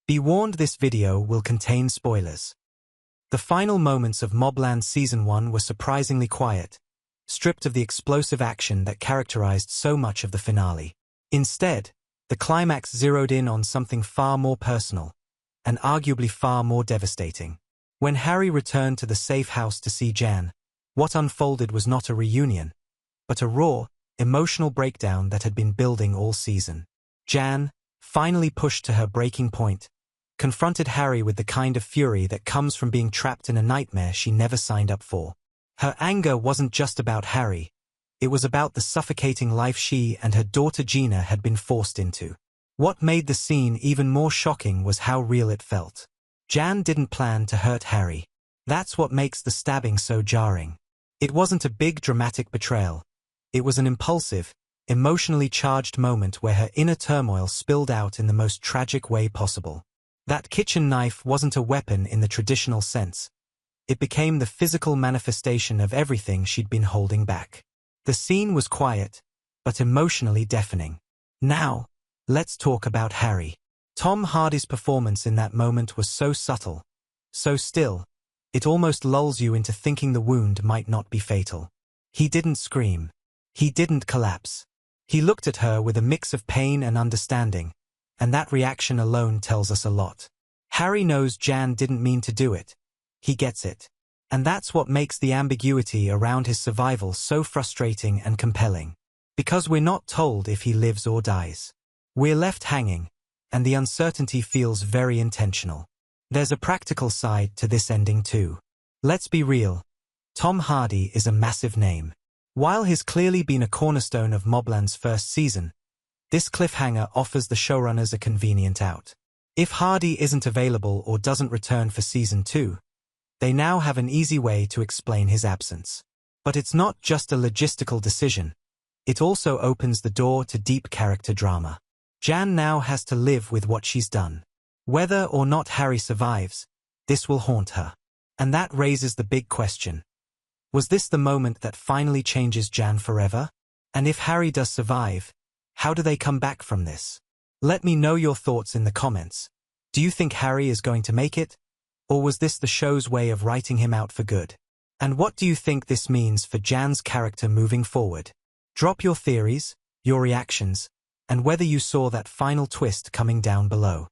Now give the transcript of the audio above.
Be warned, this video will contain spoilers. The final moments of MobLand Season 1 were surprisingly quiet, stripped of the explosive action that characterized so much of the finale. Instead, the climax zeroed in on something far more personal, and arguably far more devastating. When Harry returned to the safe house to see Jan, what unfolded was not a reunion, but a raw, emotional breakdown that had been building all season. Jan, finally pushed to her breaking point, confronted Harry with the kind of fury that comes from being trapped in a nightmare she never signed up for. Her anger wasn't just about Harry, it was about the suffocating life she and her daughter Gina had been forced into. What made the scene even more shocking was how real it felt. Jan didn't plan to hurt Harry. That's what makes the stabbing so jarring. It wasn't a big dramatic betrayal. It was an impulsive, emotionally charged moment where her inner turmoil spilled out in the most tragic way possible. That kitchen knife wasn't a weapon in the traditional sense. It became the physical manifestation of everything she'd been holding back. The scene was quiet, but emotionally deafening. Now, let's talk about Harry. Tom Hardy's performance in that moment was so subtle, so still, it almost lulls you into thinking the wound might not be fatal. He didn't scream. He didn't collapse. He looked at her with a mix of pain and understanding, and that reaction alone tells us a lot. Harry knows Jan didn't mean to do it. He gets it. And that's what makes the ambiguity around his survival so frustrating and compelling. Because we're not told if he lives or dies. We're left hanging, and the uncertainty feels very intentional. There's a practical side to this ending too. Let's be real. Tom Hardy is a massive name. While he's clearly been a cornerstone of MobLand's first season, this cliffhanger offers the showrunners a convenient out. If Hardy isn't available or doesn't return for Season 2, they now have an easy way to explain his absence. But it's not just a logistical decision. It also opens the door to deep character drama. Jan now has to live with what she's done. Whether or not Harry survives, this will haunt her. And that raises the big question. Was this the moment that finally changes Jan forever? And if Harry does survive, how do they come back from this? Let me know your thoughts in the comments. Do you think Harry is going to make it? Or was this the show's way of writing him out for good? And what do you think this means for Jan's character moving forward? Drop your theories, your reactions, and whether you saw that final twist coming down below.